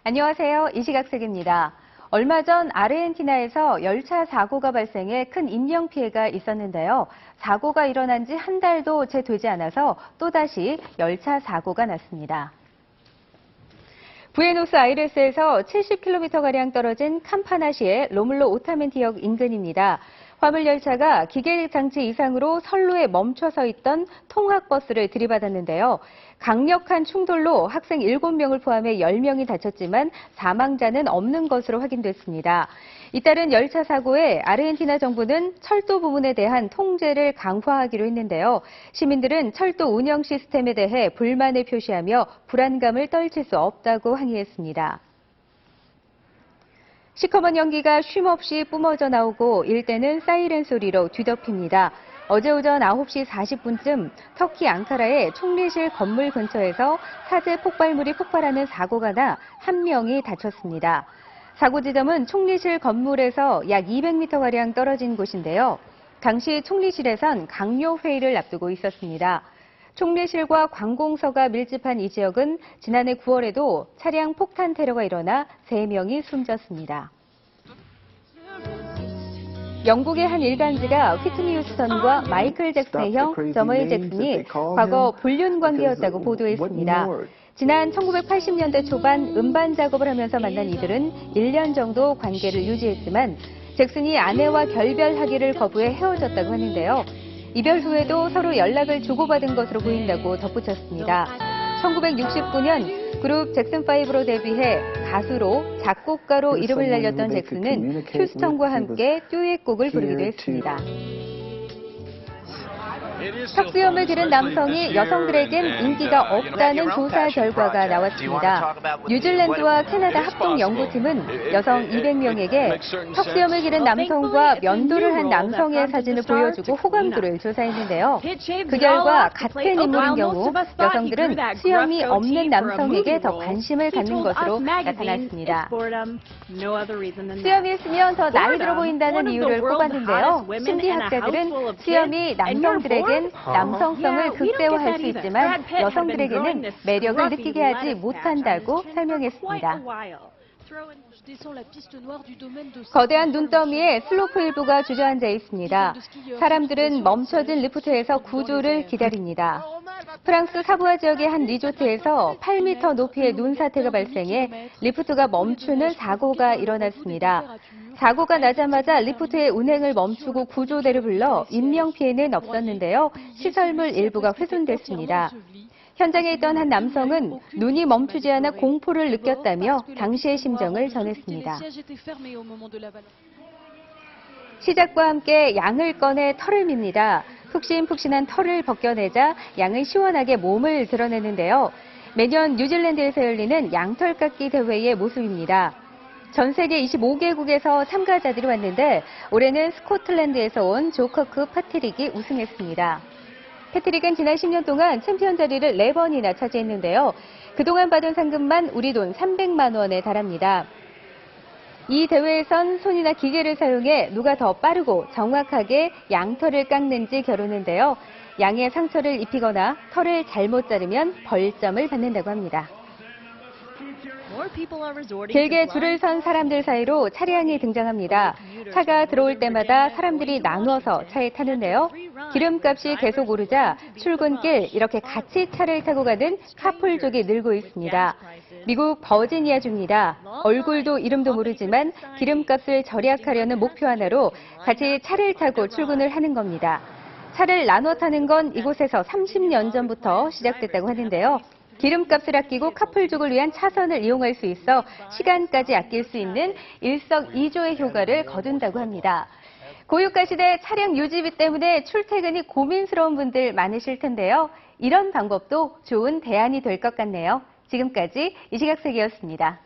안녕하세요. 이시각색입니다. 얼마 전 아르헨티나에서 열차 사고가 발생해 큰 인명피해가 있었는데요. 사고가 일어난 지 한 달도 채 되지 않아서 또다시 열차 사고가 났습니다. 부에노스아이레스에서 70km가량 떨어진 캄파나시의 로물로 오타멘티역 인근입니다. 화물열차가 기계장치 이상으로 선로에 멈춰서 있던 통학버스를 들이받았는데요. 강력한 충돌로 학생 7명을 포함해 10명이 다쳤지만 사망자는 없는 것으로 확인됐습니다. 잇따른 열차 사고에 아르헨티나 정부는 철도 부문에 대한 통제를 강화하기로 했는데요. 시민들은 철도 운영 시스템에 대해 불만을 표시하며 불안감을 떨칠 수 없다고 항의했습니다. 시커먼 연기가 쉼없이 뿜어져 나오고 일대는 사이렌 소리로 뒤덮입니다. 어제 오전 9시 40분쯤 터키 앙카라의 총리실 건물 근처에서 사제 폭발물이 폭발하는 사고가 나 한 명이 다쳤습니다. 사고 지점은 총리실 건물에서 약 200m가량 떨어진 곳인데요. 당시 총리실에선 강요 회의를 앞두고 있었습니다. 총리실과 관공서가 밀집한 이 지역은 지난해 9월에도 차량 폭탄 테러가 일어나 3명이 숨졌습니다. 영국의 한 일간지가 휘트니 휴스턴과 마이클 잭슨의 형 저머일 잭슨이 과거 불륜 관계였다고 보도했습니다. 지난 1980년대 초반 음반 작업을 하면서 만난 이들은 1년 정도 관계를 유지했지만 잭슨이 아내와 결별하기를 거부해 헤어졌다고 하는데요. 이별 후에도 서로 연락을 주고받은 것으로 보인다고 덧붙였습니다. 1969년 그룹 잭슨5로 데뷔해 가수로 작곡가로 이름을 날렸던 잭슨은 휴스턴과 함께 듀엣곡을 부르기도 했습니다. 턱수염을 기른 남성이 여성들에겐 인기가 없다는 조사 결과가 나왔습니다. 뉴질랜드와 캐나다 합동 연구팀은 여성 200명에게 턱수염을 기른 남성과 면도를 한 남성의 사진을 보여주고 호감도를 조사했는데요. 그 결과 같은 인물인 경우 여성들은 수염이 없는 남성에게 더 관심을 갖는 것으로 나타났습니다. 수염이 있으면 더 나이 들어 보인다는 이유를 꼽았는데요. 심리학자들은 수염이 남성들에겐 남성성을 극대화할 수 있지만 여성들에게는 매력을 느끼게 하지 못한다고 설명했습니다. 거대한 눈더미에 슬로프 일부가 주저앉아 있습니다. 사람들은 멈춰진 리프트에서 구조를 기다립니다. 프랑스 사부아 지역의 한 리조트에서 8m 높이의 눈사태가 발생해 리프트가 멈추는 사고가 일어났습니다. 사고가 나자마자 리프트의 운행을 멈추고 구조대를 불러 인명피해는 없었는데요. 시설물 일부가 훼손됐습니다. 현장에 있던 한 남성은 눈이 멈추지 않아 공포를 느꼈다며 당시의 심정을 전했습니다. 시작과 함께 양을 꺼내 털을 밉니다. 푹신푹신한 털을 벗겨내자 양은 시원하게 몸을 드러내는데요. 매년 뉴질랜드에서 열리는 양털 깎기 대회의 모습입니다. 전 세계 25개국에서 참가자들이 왔는데 올해는 스코틀랜드에서 온 조커크 파트릭이 우승했습니다. 패트릭은 지난 10년 동안 챔피언 자리를 4번이나 차지했는데요. 그동안 받은 상금만 우리 돈 300만 원에 달합니다. 이 대회에선 손이나 기계를 사용해 누가 더 빠르고 정확하게 양털을 깎는지 겨루는데요. 양에 상처를 입히거나 털을 잘못 자르면 벌점을 받는다고 합니다. 길게 줄을 선 사람들 사이로 차량이 등장합니다. 차가 들어올 때마다 사람들이 나누어서 차에 타는데요. 기름값이 계속 오르자 출근길 이렇게 같이 차를 타고 가는 카풀족이 늘고 있습니다. 미국 버지니아주입니다. 얼굴도 이름도 모르지만 기름값을 절약하려는 목표 하나로 같이 차를 타고 출근을 하는 겁니다. 차를 나눠 타는 건 이곳에서 30년 전부터 시작됐다고 하는데요. 기름값을 아끼고 카풀족을 위한 차선을 이용할 수 있어 시간까지 아낄 수 있는 일석이조의 효과를 거둔다고 합니다. 고유가 시대 차량 유지비 때문에 출퇴근이 고민스러운 분들 많으실 텐데요. 이런 방법도 좋은 대안이 될 것 같네요. 지금까지 이시각색이었습니다.